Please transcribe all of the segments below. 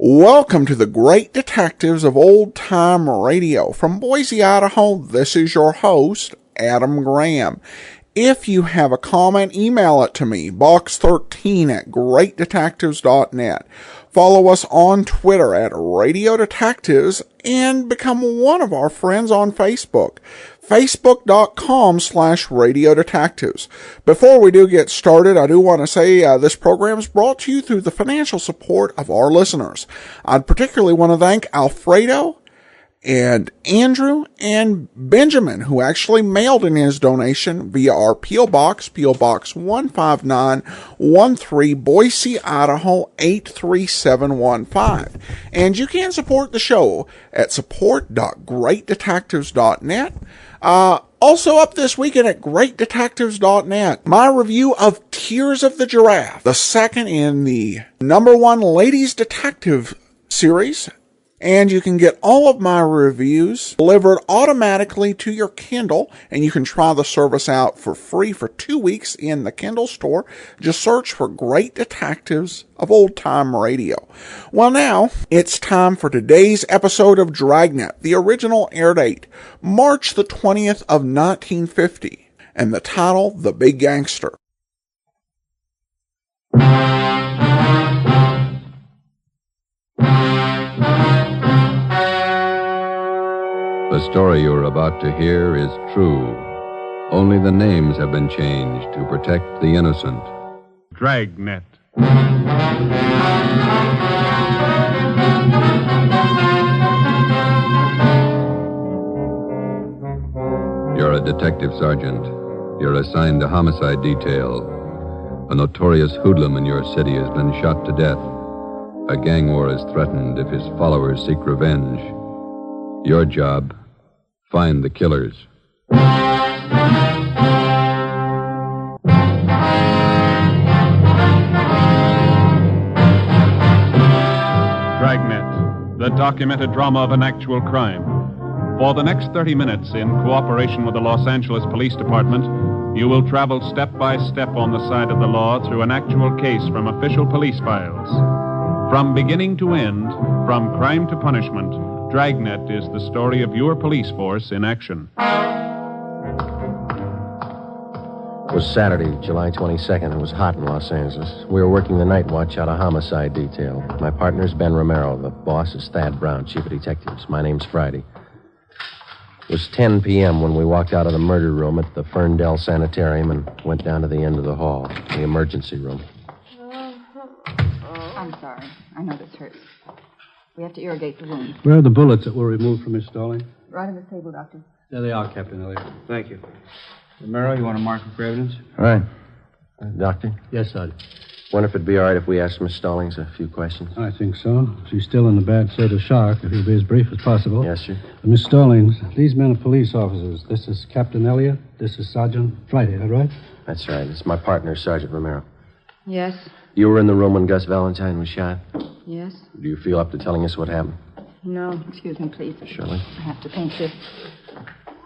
Welcome to the Great Detectives of Old Time Radio. From Boise, Idaho, this is your host, Adam Graham. If you have a comment, email it to me, box13@greatdetectives.net. Follow us on Twitter at Radio Detectives and become one of our friends on Facebook. Facebook.com/Radio Detectives. Before we do get started, I do want to say this program is brought to you through the financial support of our listeners. I'd particularly want to thank Alfredo and Andrew and Benjamin, who actually mailed in his donation via our P.O. Box 15913, Boise, Idaho 83715. And you can support the show at support.greatdetectives.net. Also up this weekend at greatdetectives.net, my review of Tears of the Giraffe, the second in the #1 Ladies Detective series. And you can get all of my reviews delivered automatically to your Kindle, and you can try the service out for free for 2 weeks in the Kindle store. Just search for Great Detectives of Old Time Radio. Well, now it's time for today's episode of Dragnet. The original air date, March the 20th of 1950, and the title, The Big Gangster. The story you're about to hear is true. Only the names have been changed to protect the innocent. Dragnet. You're a detective sergeant. You're assigned to homicide detail. A notorious hoodlum in your city has been shot to death. A gang war is threatened if his followers seek revenge. Your job, find the killers. Dragnet, the documented drama of an actual crime. For the next 30 minutes, in cooperation with the Los Angeles Police Department, you will travel step by step on the side of the law through an actual case from official police files. From beginning to end, from crime to punishment, Dragnet is the story of your police force in action. It was Saturday, July 22nd. It was hot in Los Angeles. We were working the night watch out of homicide detail. My partner's Ben Romero. The boss is Thad Brown, chief of detectives. My name's Friday. It was 10 p.m. when we walked out of the murder room at the Ferndale Sanitarium and went down to the end of the hall, the emergency room. I'm sorry. I know this hurts. We have to irrigate the wound. Where are the bullets that were removed from Miss Stalling? Right on the table, Doctor. There they are, Captain Elliott. Thank you. Romero, you want to mark it for evidence? All right. Doctor? Yes, Sergeant. Wonder if it'd be all right if we asked Miss Stallings a few questions? I think so. She's still in a bad state of shock, if you'll be as brief as possible. Yes, sir. Miss Stallings, these men are police officers. This is Captain Elliott. This is Sergeant Friday, is that right? That's right. It's my partner, Sergeant Romero. Yes. You were in the room when Gus Valentine was shot? Yes. Do you feel up to telling us what happened? No. Excuse me, please. Surely. I have to paint this.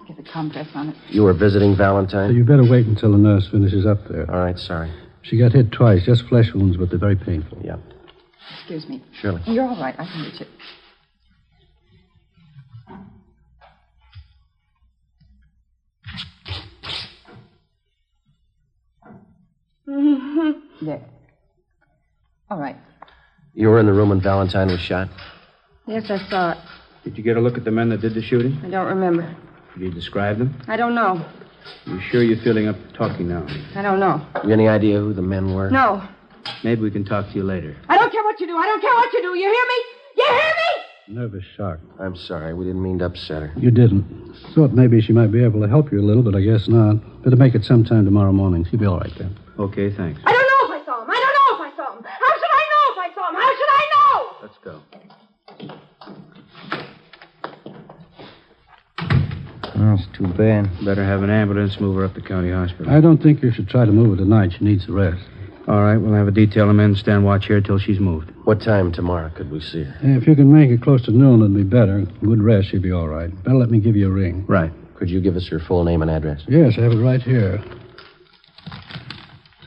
Get the compress on it. You were visiting So Valentine? you better wait until the nurse finishes up there. All right, sorry. She got hit twice, just flesh wounds, but they're very painful. Yeah. Excuse me. Surely. You're all right. I can reach it. There. All right. You were in the room when Valentine was shot? Yes, I saw it. Did you get a look at the men that did the shooting? I don't remember. Did you describe them? I don't know. You sure you're feeling up to talking now? I don't know. You any idea who the men were? No. Maybe we can talk to you later. I don't care what you do. I don't care what you do. You hear me? You hear me? Nervous shock. I'm sorry. We didn't mean to upset her. You didn't. Thought maybe she might be able to help you a little, but I guess not. Better make it sometime tomorrow morning. She'll be all right then. Okay, thanks. I don't know if I saw him. I don't know if I saw him. How should I know if I saw him? How should I know? Let's go. That's too bad. Better have an ambulance move her up to county hospital. I don't think you should try to move her tonight. She needs a rest. All right, we'll have a detail of men stand watch here till she's moved. What time tomorrow could we see her? If you can make it close to noon, it'd be better. Good rest, she'll be all right. Better let me give you a ring. Right. Could you give us your full name and address? Yes, I have it right here.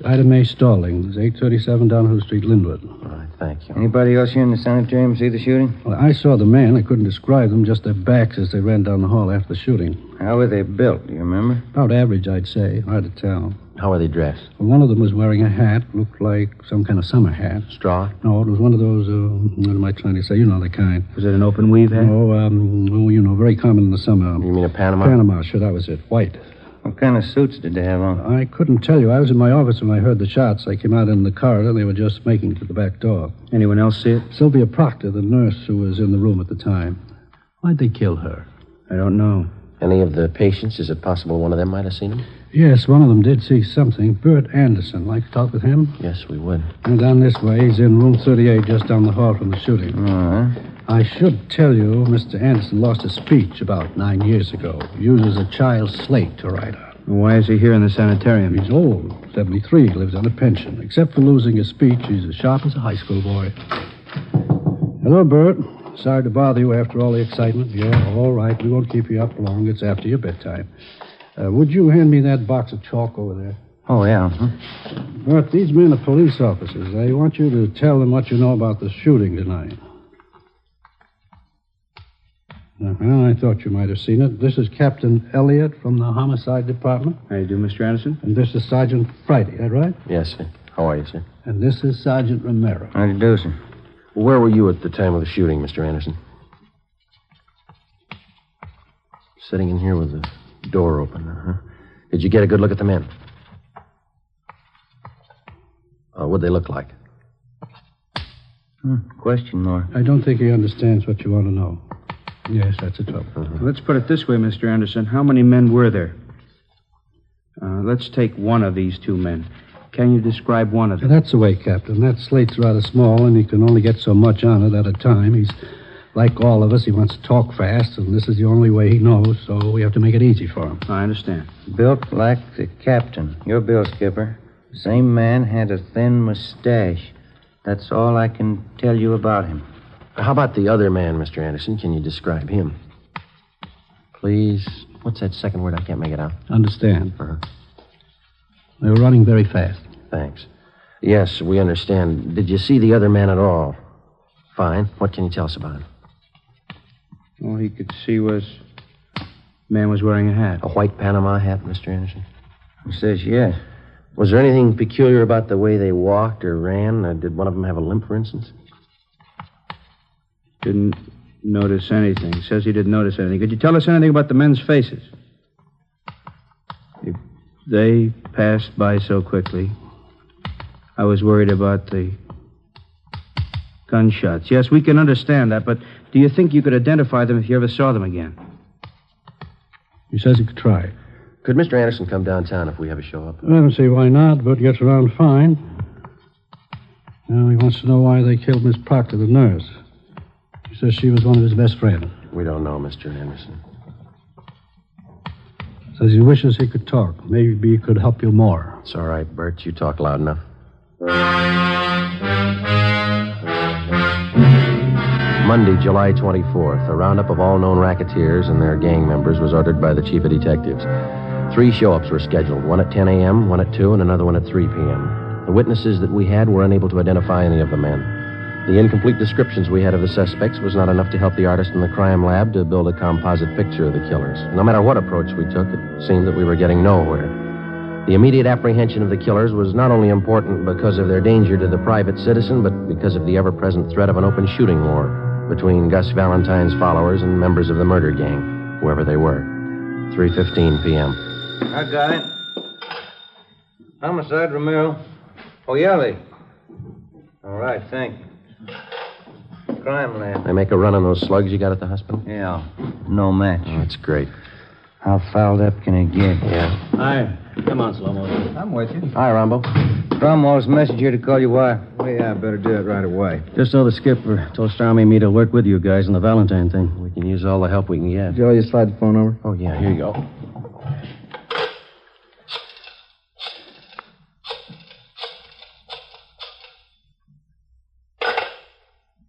Ida Mae Stalling. It's 837 Downhill Street, Linwood. All right, thank you. Anybody else here in the sanitarium see the shooting? Well, I saw the man. I couldn't describe them, just their backs as they ran down the hall after the shooting. How were they built, do you remember? About average, I'd say. Hard to tell. How were they dressed? Well, one of them was wearing a hat. Looked like some kind of summer hat. Straw? No, it was one of those, what am I trying to say? You know the kind. Was it an open weave hat? Very common in the summer. You mean a Panama? Panama, sure, that was it. White. What kind of suits did they have on? I couldn't tell you. I was in my office when I heard the shots. I came out in the corridor. They were just making it to the back door. Anyone else see it? Sylvia Proctor, the nurse who was in the room at the time. Why'd they kill her? I don't know. Any of the patients? Is it possible one of them might have seen him? Yes, one of them did see something. Bert Anderson. Like to talk with him? Yes, we would. And down this way. He's in room 38, just down the hall from the shooting. All right. I should tell you, Mr. Anderson lost his speech about 9 years ago. He uses a child's slate to write on. Why is he here in the sanitarium? He's old, 73, lives on a pension. Except for losing his speech, he's as sharp as a high school boy. Hello, Bert. Sorry to bother you after all the excitement. Yeah, all right. We won't keep you up long. It's after your bedtime. Would you hand me that box of chalk over there? Oh, yeah. Bert, these men are police officers. I want you to tell them what you know about the shooting tonight. I thought you might have seen it. This is Captain Elliott from the Homicide Department. How you do, Mr. Anderson? And this is Sergeant Friday, that right? Yes, sir. How are you, sir? And this is Sergeant Romero. How do you do, sir? Where were you at the time of the shooting, Mr. Anderson? Sitting in here with the door open, huh? Did you get a good look at the men? What'd they look like? Question mark. I don't think he understands what you want to know. Yes, that's a trouble. Let's put it this way, Mr. Anderson. How many men were there? Let's take one of these two men. Can you describe one of them? That's the way, Captain. That slate's rather small, and he can only get so much on it at a time. He's like all of us. He wants to talk fast, and this is the only way he knows, so we have to make it easy for him. I understand. Built like the captain. Your bill, Skipper. Same man had a thin mustache. That's all I can tell you about him. How about the other man, Mr. Anderson? Can you describe him? Please. What's that second word? I can't make it out. Understand. Uh-huh. They were running very fast. Thanks. Yes, we understand. Did you see the other man at all? Fine. What can you tell us about him? All he could see was... man was wearing a hat. A white Panama hat, Mr. Anderson? He says yes. Was there anything peculiar about the way they walked or ran? Or did one of them have a limp, for instance? Didn't notice anything. Says he didn't notice anything. Could you tell us anything about the men's faces? They passed by so quickly. I was worried about the gunshots. Yes, we can understand that, but do you think you could identify them if you ever saw them again? He says he could try. Could Mr. Anderson come downtown if we ever show up? I don't see why not, but gets around fine. Now he wants to know why they killed Miss Proctor, the nurse. He says she was one of his best friends. We don't know, Mr. Anderson. Says he wishes he could talk. Maybe he could help you more. It's all right, Bert. You talk loud enough. Monday, July 24th, a roundup of all known racketeers and their gang members was ordered by the chief of detectives. 3 show-ups were scheduled, one at 10 a.m., one at 2, and another one at 3 p.m. The witnesses that we had were unable to identify any of the men. The incomplete descriptions we had of the suspects was not enough to help the artist in the crime lab to build a composite picture of the killers. No matter what approach we took, it seemed that we were getting nowhere. The immediate apprehension of the killers was not only important because of their danger to the private citizen, but because of the ever-present threat of an open shooting war between Gus Valentine's followers and members of the murder gang, whoever they were. 3:15 p.m. I got it. Homicide, Romero. Oh, yeah, all right, thank you. Crime lab. They make a run on those slugs you got at the hospital? Yeah, no match. Oh, that's great. How fouled up can it get? Yeah. Hi. Come on, Slow-Mo. I'm with you. Hi, Rambo. Cromwell's message here to call you why. Well, yeah, I better do it right away. Just so the skipper told Starmy and me to work with you guys on the Valentine thing. We can use all the help we can get. Joe, you slide the phone over? Oh, yeah, here you go.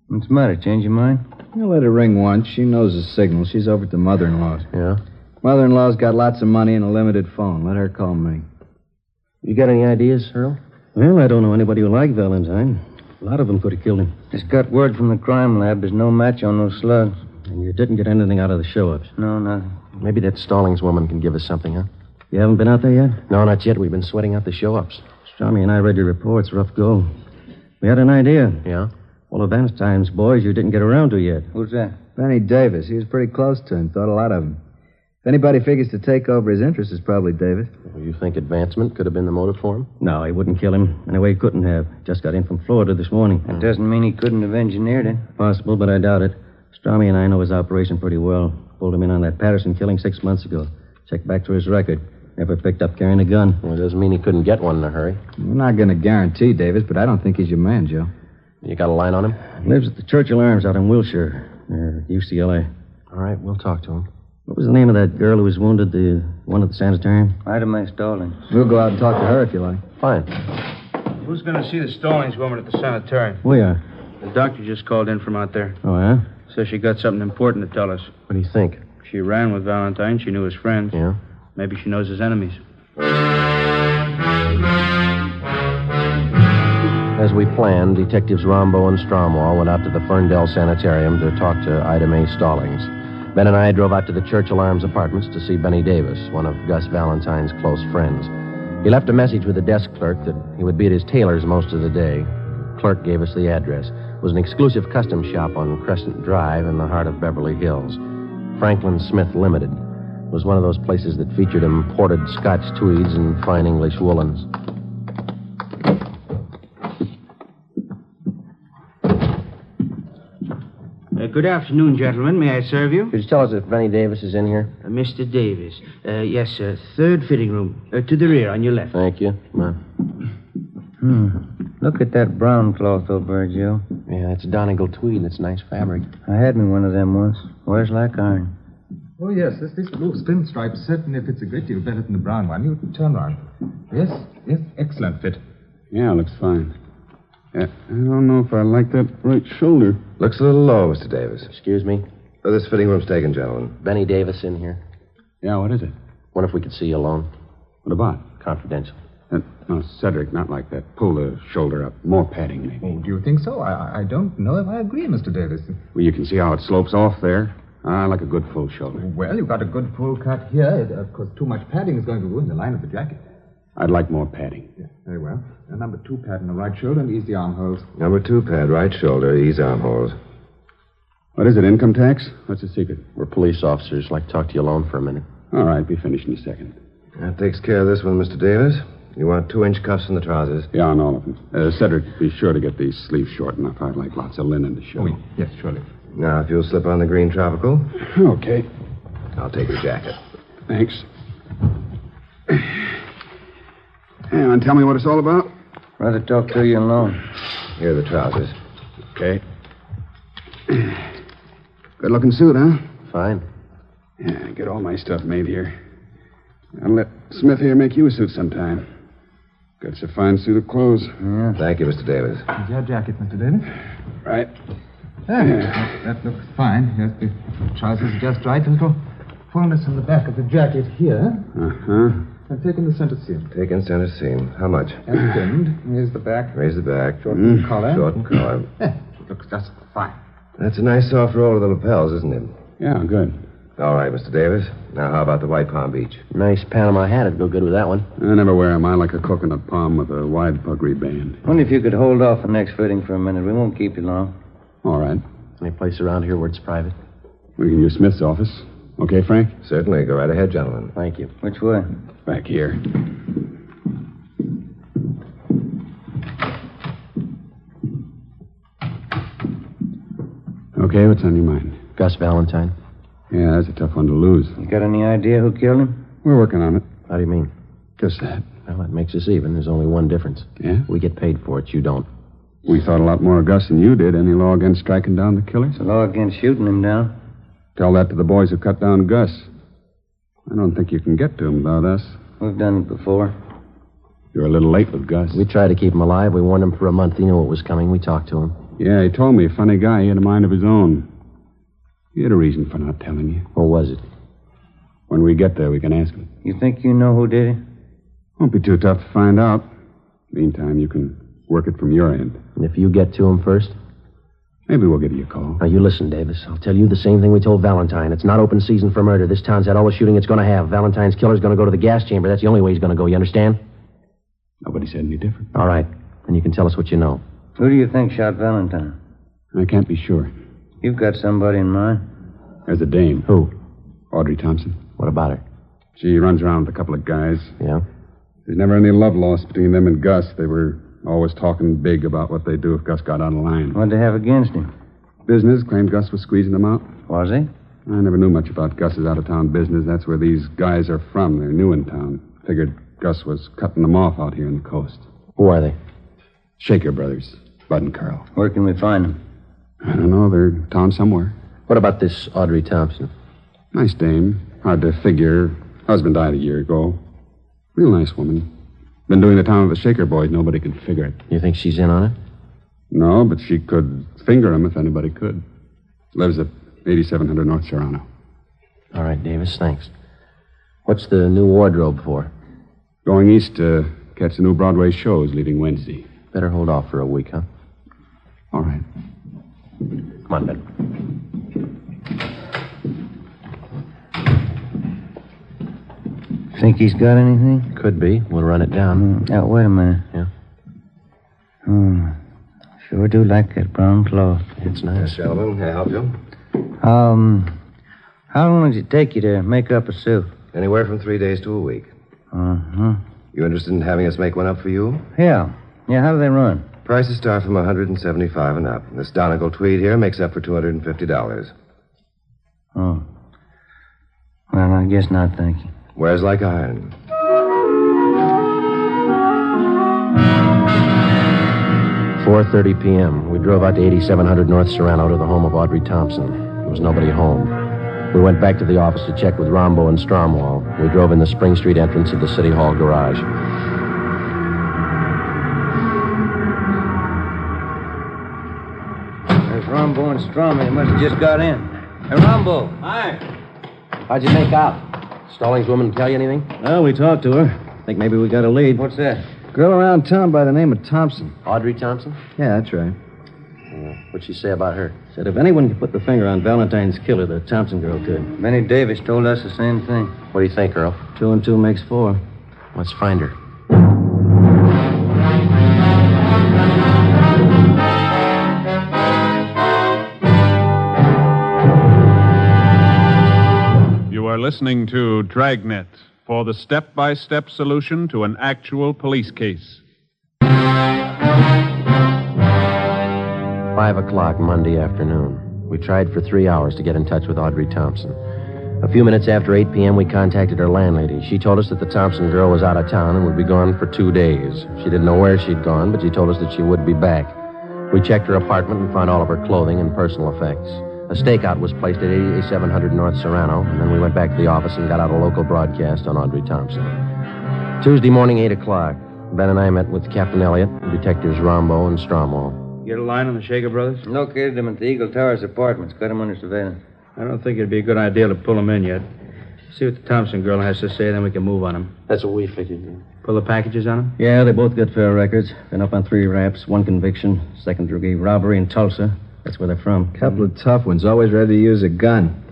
What's the matter? Change your mind? You let her ring once. She knows the signal. She's over at the mother-in-law's. Yeah? Mother-in-law's got lots of money and a limited phone. Let her call me. You got any ideas, Earl? Well, I don't know anybody who liked Valentine. A lot of them could have killed him. Just got word from the crime lab. There's no match on those slugs. And you didn't get anything out of the show-ups. No, nothing. Maybe that Stallings woman can give us something, huh? You haven't been out there yet? No, not yet. We've been sweating out the show-ups. Strami and I read your reports. Rough go. We had an idea. Yeah? One of Valentine's boys you didn't get around to yet. Who's that? Benny Davis. He was pretty close to him. Thought a lot of him. If anybody figures to take over his interest, it's probably Davis. Well, you think advancement could have been the motive for him? No, he wouldn't kill him. Anyway, he couldn't have. Just got in from Florida this morning. That doesn't mean he couldn't have engineered it. Possible, but I doubt it. Strami and I know his operation pretty well. Pulled him in on that Patterson killing 6 months ago. Checked back to his record. Never picked up carrying a gun. Well, it doesn't mean he couldn't get one in a hurry. We're not going to guarantee Davis, but I don't think he's your man, Joe. You got a line on him? Lives at the Churchill Arms out in Wilshire, near UCLA. All right, we'll talk to him. What was the name of that girl who was wounded, the one at the sanitarium? Ida Mae Stallings. We'll go out and talk to her if you like. Fine. Who's going to see the Stallings woman at the sanitarium? We are. The doctor just called in from out there. Oh, yeah? Says she got something important to tell us. What do you think? She ran with Valentine. She knew his friends. Yeah? Maybe she knows his enemies. As we planned, Detectives Rombo and Stromwall went out to the Ferndale Sanitarium to talk to Ida Mae Stallings. Ben and I drove out to the Churchill Arms apartments to see Benny Davis, one of Gus Valentine's close friends. He left a message with the desk clerk that he would be at his tailor's most of the day. The clerk gave us the address. It was an exclusive custom shop on Crescent Drive in the heart of Beverly Hills. Franklin Smith Limited. It was one of those places that featured imported Scotch tweeds and fine English woolens. Good afternoon, gentlemen. May I serve you? Could you tell us if Benny Davis is in here? Mr. Davis. Yes, sir. Third fitting room. To the rear, on your left. Thank you. Come on. Look at that brown cloth over there, Joe. Yeah, that's Donegal tweed. That's nice fabric. I had me one of them once. Wears like iron. Oh, yes. This blue pinstripe certainly fits a great deal better than the brown one. You turn round. Yes, excellent fit. Yeah, looks fine. I don't know if I like that right shoulder. Looks a little low, Mr. Davis. Excuse me? This fitting room's taken, gentlemen. Benny Davis in here. Yeah, what is it? Wonder if we could see you alone. What about? Confidential. No, Cedric, not like that. Pull the shoulder up. More padding, maybe. Oh, do you think so? I don't know if I agree, Mr. Davis. Well, you can see how it slopes off there. I like a good full shoulder. Well, you've got a good full cut here. Of course, too much padding is going to ruin the line of the jacket. I'd like more padding. Yeah, very well. A number 2 pad in the right shoulder and ease the armholes. Number 2 pad, right shoulder, ease armholes. What is it, income tax? What's the secret? We're police officers. Like to talk to you alone for a minute. All right, be finished in a second. That takes care of this one, Mr. Davis. You want 2-inch cuffs in the trousers? Yeah, on all of them. Cedric, be sure to get these sleeves short enough. I'd like lots of linen to show. Oh, yes, surely. Now, if you'll slip on the green tropical. Okay. I'll take your jacket. Thanks. And tell me what it's all about? Rather talk to you alone. Here are the trousers. Okay. Good-looking suit, huh? Fine. Yeah, get all my stuff made here. I'll let Smith here make you a suit sometime. Got a fine suit of clothes. Yeah. Thank you, Mr. Davis. Is your jacket, Mr. Davis? Right. That looks fine. Yes, the trousers are just right. A little fullness in the back of the jacket here. Uh-huh. And taking the center seam. Taking center seam. How much? And pinned. Here's the back. Raise the back. Shorten collar. Shorten collar. It looks just fine. That's a nice soft roll of the lapels, isn't it? Yeah, good. All right, Mr. Davis. Now, how about the white Palm Beach? Nice Panama hat. It'd go good with that one. I never wear them. I like a coconut palm with a wide puggree band. Only if you could hold off the next fitting for a minute. We won't keep you long. All right. Any place around here where it's private? We can use Smith's office. Okay, Frank? Certainly. Go right ahead, gentlemen. Thank you. Which way? Back here. Okay, what's on your mind? Gus Valentine. Yeah, that's a tough one to lose. You got any idea who killed him? We're working on it. How do you mean? Just that. Well, that makes us even. There's only one difference. Yeah? We get paid for it. You don't. We thought a lot more of Gus than you did. Any law against striking down the killers? The law against shooting him down. Tell that to the boys who cut down Gus. I don't think you can get to him without us. We've done it before. You're a little late with Gus. We tried to keep him alive. We warned him for a month. He knew what was coming. We talked to him. Yeah, he told me. Funny guy. He had a mind of his own. He had a reason for not telling you. What was it? When we get there, we can ask him. You think you know who did it? Won't be too tough to find out. Meantime, you can work it from your end. And if you get to him first? Maybe we'll give you a call. Now, you listen, Davis. I'll tell you the same thing we told Valentine. It's not open season for murder. This town's had all the shooting it's going to have. Valentine's killer's going to go to the gas chamber. That's the only way he's going to go. You understand? Nobody said any different. All right. Then you can tell us what you know. Who do you think shot Valentine? I can't be sure. You've got somebody in mind? There's a dame. Who? Audrey Thompson. What about her? She runs around with a couple of guys. Yeah? There's never any love lost between them and Gus. They were always talking big about what they'd do if Gus got out of line. What'd they have against him? Business. Claimed Gus was squeezing them out. Was he? I never knew much about Gus's out-of-town business. That's where these guys are from. They're new in town. Figured Gus was cutting them off out here on the coast. Who are they? Shaker brothers. Bud and Carl. Where can we find them? I don't know. They're in town somewhere. What about this Audrey Thompson? Nice dame. Hard to figure. Husband died a year ago. Real nice woman. Been doing the town with the Shaker boys. Nobody can figure it. You think she's in on it? No, but she could finger him if anybody could. Lives at 8700 North Serrano. All right, Davis, thanks. What's the new wardrobe for? Going east to catch the new Broadway shows leaving Wednesday. Better hold off for a week, huh? All right. Come on, Ben. Think he's got anything? Could be. We'll run it down. Now, wait a minute. Yeah? Sure do like that brown cloth. It's nice. Yes, gentlemen, can I help you? How long does it take you to make up a suit? Anywhere from 3 days to a week. Uh-huh. You interested in having us make one up for you? Yeah. Yeah, how do they run? Prices start from $175 and up. This Donegal tweed here makes up for $250. Oh. Well, I guess not, thank you. Wears like iron. $4:30 p.m. We drove out to 8700 North Serrano to the home of Audrey Thompson. There was nobody home. We went back to the office to check with Rombo and Stromwall. We drove in the Spring Street entrance of the City Hall garage. There's Rombo and Stromwall. They must have just got in. Hey, Rombo. Hi. How'd you make out? Stallings woman tell you anything? Well, we talked to her. Think maybe we got a lead. What's that? Girl around town by the name of Thompson. Audrey Thompson? Yeah, that's right. What'd she say about her? Said if anyone could put the finger on Valentine's killer, the Thompson girl could. Benny Davis told us the same thing. What do you think, Earl? 2 and 2 makes 4. Let's find her. You are listening to Dragnet for the step-by-step solution to an actual police case. 5 o'clock Monday afternoon. We tried for 3 hours to get in touch with Audrey Thompson. A few minutes after 8 p.m., we contacted her landlady. She told us that the Thompson girl was out of town and would be gone for 2 days. She didn't know where she'd gone, but she told us that she would be back. We checked her apartment and found all of her clothing and personal effects. A stakeout was placed at 8700 North Serrano, and then we went back to the office and got out a local broadcast on Audrey Thompson. Tuesday morning, 8 o'clock. Ben and I met with Captain Elliott, Detectives Rombo and Stromwall. Get a line on the Shaker brothers? Located them at the Eagle Towers apartments. Got them under surveillance. I don't think it'd be a good idea to pull them in yet. See what the Thompson girl has to say, then we can move on them. That's what we figured. Pull the packages on them? Yeah, they both got fair records. Been up on 3 raps, 1 conviction, 2nd degree robbery in Tulsa. That's where they're from. Couple of tough ones, always ready to use a gun.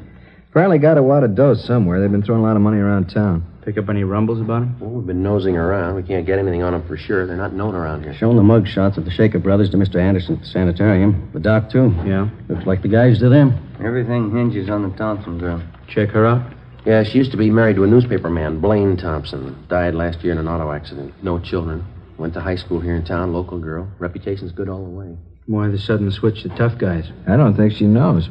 Apparently got a wad of dough somewhere. They've been throwing a lot of money around town. Pick up any rumbles about them? Well, we've been nosing around. We can't get anything on them for sure. They're not known around here. Shown the mug shots of the Shaker brothers to Mr. Anderson at the sanitarium. The doc, too. Yeah. Looks like the guys to them. Everything hinges on the Thompson girl. Check her out? Yeah, she used to be married to a newspaper man, Blaine Thompson. Died last year in an auto accident. No children. Went to high school here in town, local girl. Reputation's good all the way. Why the sudden switch to tough guys? I don't think she knows.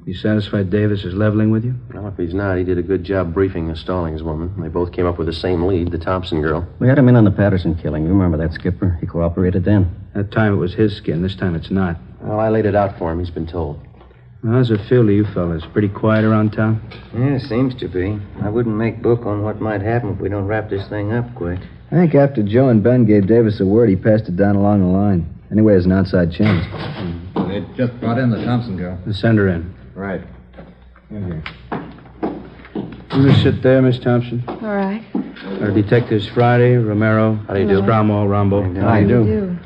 You satisfied Davis is leveling with you? Well, if he's not, he did a good job briefing the Stallings woman. They both came up with the same lead, the Thompson girl. We had him in on the Patterson killing. You remember that, Skipper? He cooperated then. That time it was his skin. This time it's not. Well, I laid it out for him. He's been told. Well, how's it feel to you fellas? Pretty quiet around town? Yeah, seems to be. I wouldn't make book on what might happen if we don't wrap this thing up quick. I think after Joe and Ben gave Davis a word, he passed it down along the line. Anyway, there's an outside chance. They just brought in the Thompson girl. Send her in. Right. In here. You just sit there, Miss Thompson. All right. Detectives Friday, Romero, How do you do? Stromwell, Rambo. How do you do?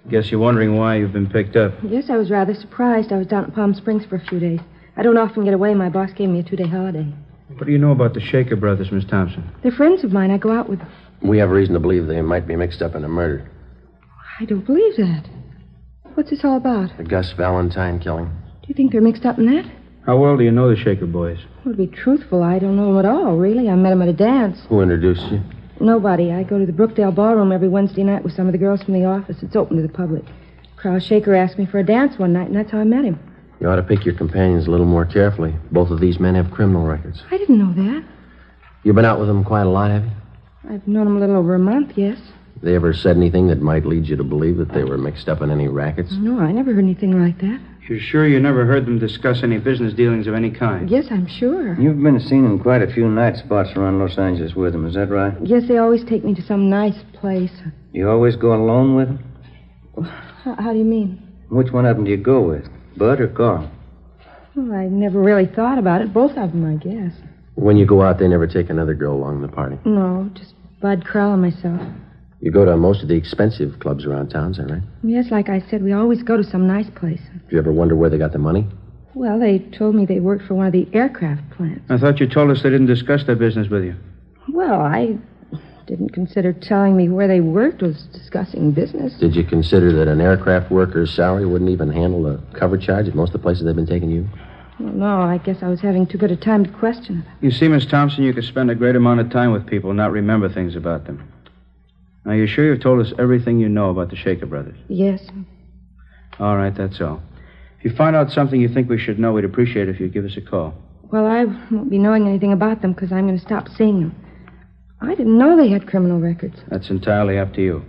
Guess you're wondering why you've been picked up. Yes, I was rather surprised. I was down at Palm Springs for a few days. I don't often get away. My boss gave me a 2-day holiday. What do you know about the Shaker brothers, Miss Thompson? They're friends of mine. I go out with them. We have reason to believe they might be mixed up in a murder. I don't believe that. What's this all about? The Gus Valentine killing. Do you think they're mixed up in that? How well do you know the Shaker boys? Well, to be truthful, I don't know them at all, really. I met them at a dance. Who introduced you? Nobody. I go to the Brookdale Ballroom every Wednesday night with some of the girls from the office. It's open to the public. Carl Shaker asked me for a dance one night, and that's how I met him. You ought to pick your companions a little more carefully. Both of these men have criminal records. I didn't know that. You've been out with them quite a lot, have you? I've known them a little over a month, yes. They ever said anything that might lead you to believe that they were mixed up in any rackets? No, I never heard anything like that. You're sure you never heard them discuss any business dealings of any kind? Yes, I'm sure. You've been seen in quite a few night spots around Los Angeles with them, is that right? Yes, they always take me to some nice place. You always go alone with them? How do you mean? Which one of them do you go with, Bud or Carl? Well, I never really thought about it. Both of them, I guess. When you go out, they never take another girl along the party. No, just Bud, Carl, and myself. You go to most of the expensive clubs around town, is that right? Yes, like I said, we always go to some nice place. Do you ever wonder where they got the money? Well, they told me they worked for one of the aircraft plants. I thought you told us they didn't discuss their business with you. Well, I didn't consider telling me where they worked was discussing business. Did you consider that an aircraft worker's salary wouldn't even handle the cover charge at most of the places they've been taking you? Well, no, I guess I was having too good a time to question it. You see, Miss Thompson, you could spend a great amount of time with people and not remember things about them. Now, you're sure you've told us everything you know about the Shaker brothers? Yes. All right, that's all. If you find out something you think we should know, we'd appreciate it if you'd give us a call. Well, I won't be knowing anything about them because I'm going to stop seeing them. I didn't know they had criminal records. That's entirely up to you.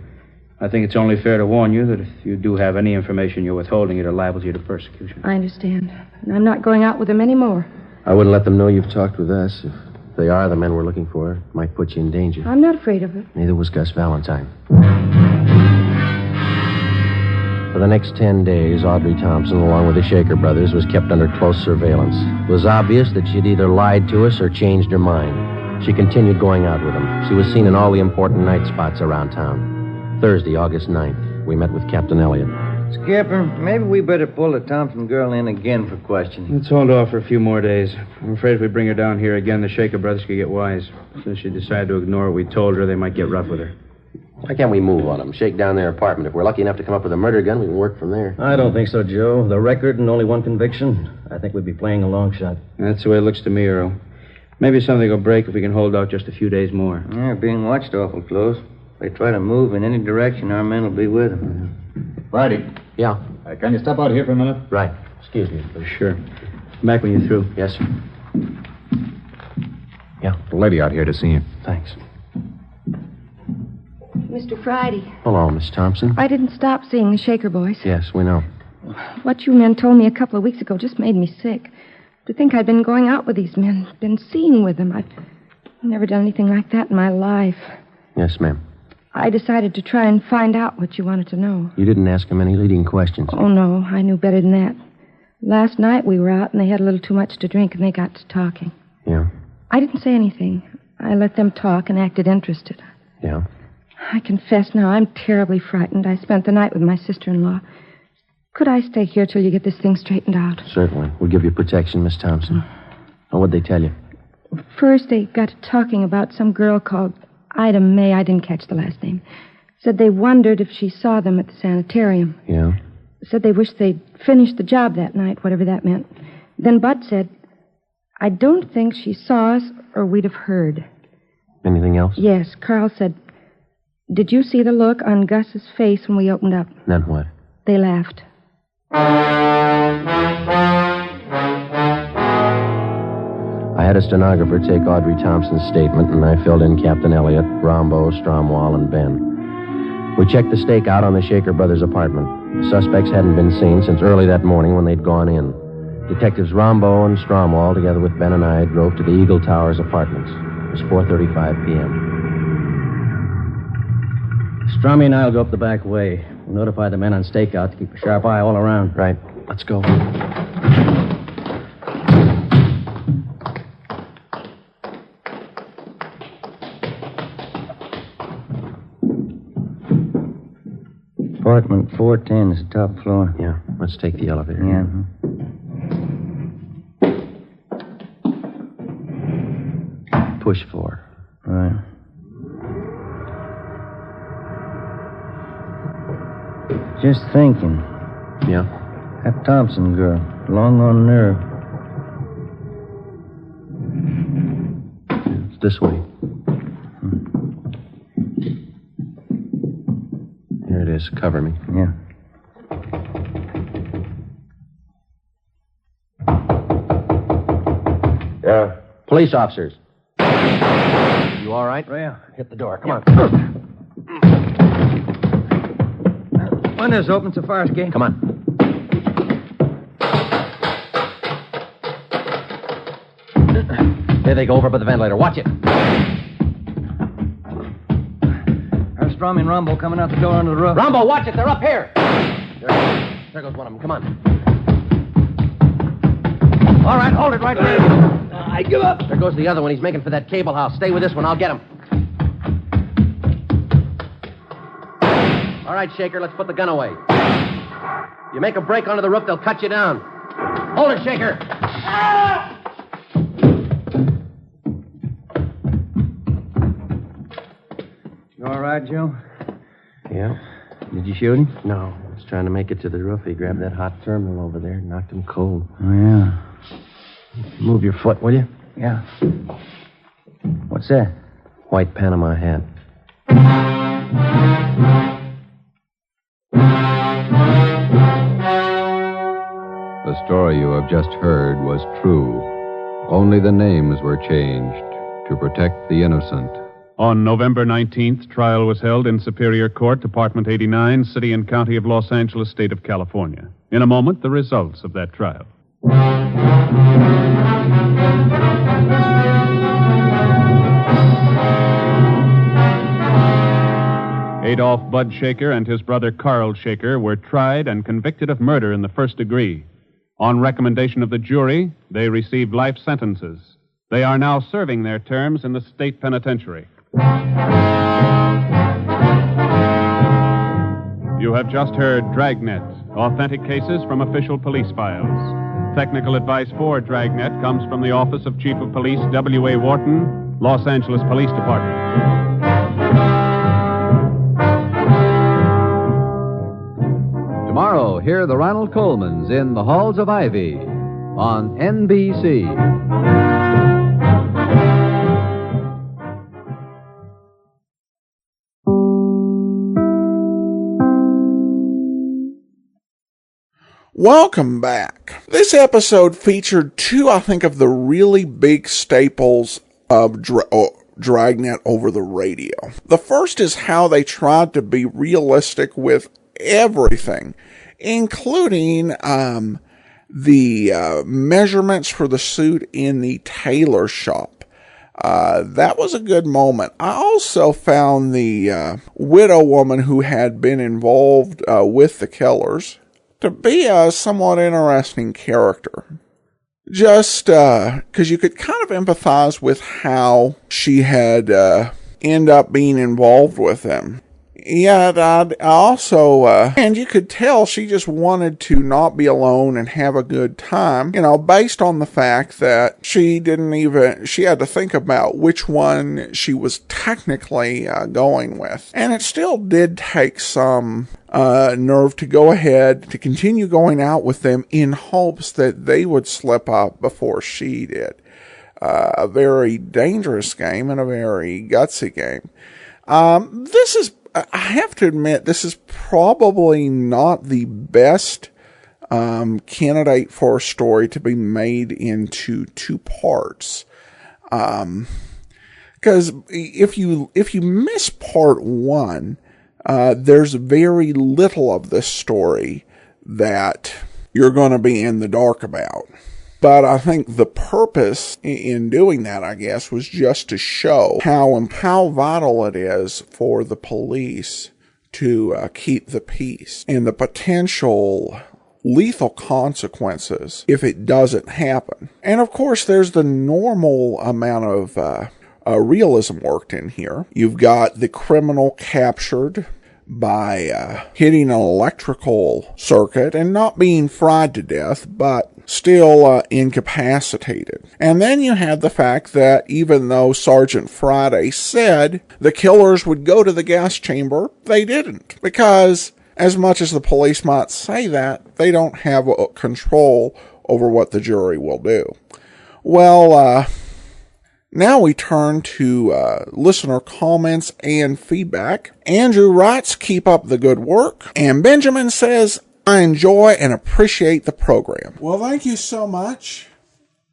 I think it's only fair to warn you that if you do have any information you're withholding, it liable you to persecution. I understand. And I'm not going out with them anymore. I wouldn't let them know you've talked with us. If they are the men we're looking for, it might put you in danger. I'm not afraid of it. Neither was Gus Valentine. For the next 10 days, Audrey Thompson, along with the Shaker brothers, was kept under close surveillance. It was obvious that she'd either lied to us or changed her mind. She continued going out with them. She was seen in all the important night spots around town. Thursday, August 9th, we met with Captain Elliott. Skipper, maybe we better pull the Thompson girl in again for questioning. Let's hold off for a few more days. I'm afraid if we bring her down here again, the Shaker brothers could get wise. Since she decided to ignore what we told her, they might get rough with her. Why can't we move on them? Shake down their apartment. If we're lucky enough to come up with a murder gun, we can work from there. I don't think so, Joe. The record and only one conviction. I think we'd be playing a long shot. That's the way it looks to me, Earl. Maybe something will break if we can hold out just a few days more. Yeah, being watched awful close. If they try to move in any direction, our men will be with them. Friday. Yeah. Can you step out here for a minute? Right. Excuse me. Sure. Back when you're through. Yes, sir. Yeah. The lady out here to see you. Thanks. Mr. Friday. Hello, Miss Thompson. I didn't stop seeing the Shaker boys. Yes, we know. What you men told me a couple of weeks ago just made me sick. To think I'd been going out with these men, been seeing with them. I've never done anything like that in my life. Yes, ma'am. I decided to try and find out what you wanted to know. You didn't ask him any leading questions. Oh, no, I knew better than that. Last night we were out and they had a little too much to drink and they got to talking. Yeah? I didn't say anything. I let them talk and acted interested. Yeah? I confess now I'm terribly frightened. I spent the night with my sister-in-law. Could I stay here till you get this thing straightened out? Certainly. We'll give you protection, Miss Thompson. Now, what'd they tell you? First, they got to talking about some girl called Ida May. I didn't catch the last name. Said they wondered if she saw them at the sanitarium. Yeah? Said they wished they'd finished the job that night, whatever that meant. Then Bud said, I don't think she saw us or we'd have heard. Anything else? Yes. Carl said, did you see the look on Gus's face when we opened up? Then what? They laughed. I had a stenographer take Audrey Thompson's statement, and I filled in Captain Elliott, Rombo, Stromwall, and Ben. We checked the stakeout on the Shaker brothers' apartment. The suspects hadn't been seen since early that morning when they'd gone in. Detectives Rombo and Stromwall, together with Ben and I, drove to the Eagle Towers apartments. It was 4:35 p.m. Strummy and I'll go up the back way. We'll notify the men on stakeout to keep a sharp eye all around. Right. Let's go. Apartment 410 is the top floor. Yeah, let's take the elevator. Yeah. Push 4. Right. Just thinking. Yeah? That Thompson girl, long on nerve. It's this way. Here it is. Cover me. Yeah. Yeah. Police officers. You all right? Yeah. Hit the door. Come on. Window's open. It's a fire escape. Come on. There they go over by the ventilator. Watch it. There's Strommy and Rombo coming out the door onto the roof. Rombo, watch it. They're up here. There goes one of them. Come on. All right, hold it right there. I give up. There goes the other one. He's making for that cable house. Stay with this one. I'll get him. All right, Shaker, let's put the gun away. You make a break onto the roof, they'll cut you down. Hold it, Shaker. You all right, Joe? Yeah? Did you shoot him? No. I was trying to make it to the roof. He grabbed that hot terminal over there and knocked him cold. Oh, yeah. Move your foot, will you? Yeah. What's that? White Panama hat. The story you have just heard was true. Only the names were changed to protect the innocent. On November 19th, trial was held in Superior Court, Department 89, City and County of Los Angeles, State of California. In a moment, the results of that trial. Adolph Bud Shaker and his brother Carl Shaker were tried and convicted of murder in the first degree. On recommendation of the jury, they received life sentences. They are now serving their terms in the state penitentiary. You have just heard Dragnet, authentic cases from official police files. Technical advice for Dragnet comes from the Office of Chief of Police W.A. Wharton, Los Angeles Police Department. Tomorrow, hear the Ronald Colemans in The Halls of Ivy on NBC. Welcome back. This episode featured two, I think, of the really big staples of Dragnet over the radio. The first is how they tried to be realistic with everything, including the measurements for the suit in the tailor shop. That was a good moment. I also found the widow woman who had been involved with the killers to be a somewhat interesting character. Just because you could kind of empathize with how she had end up being involved with them. Yet I also, and you could tell she just wanted to not be alone and have a good time, based on the fact that she had to think about which one she was technically going with. And it still did take some nerve to go ahead, to continue going out with them in hopes that they would slip up before she did. A very dangerous game and a very gutsy game. I have to admit, this is probably not the best candidate for a story to be made into two parts. Because if you miss part one, there's very little of this story that you're going to be in the dark about. But I think the purpose in doing that, I guess, was just to show how vital it is for the police to keep the peace and the potential lethal consequences if it doesn't happen. And of course, there's the normal amount of realism worked in here. You've got the criminal captured, by hitting an electrical circuit and not being fried to death, but still incapacitated. And then you had the fact that even though Sergeant Friday said the killers would go to the gas chamber, they didn't. Because as much as the police might say that, they don't have control over what the jury will do. Well, now we turn to listener comments and feedback. Andrew writes, keep up the good work. And Benjamin says, I enjoy and appreciate the program. Well, thank you so much.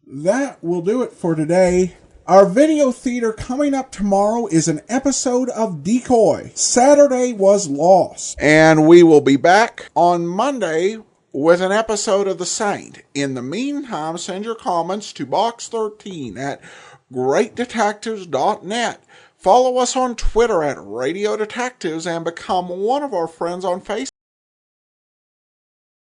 That will do it for today. Our video theater coming up tomorrow is an episode of Decoy. Saturday Was Lost. And we will be back on Monday with an episode of The Saint. In the meantime, send your comments to box13 at greatdetectives.net. Follow us on Twitter at Radio Detectives and become one of our friends on Facebook.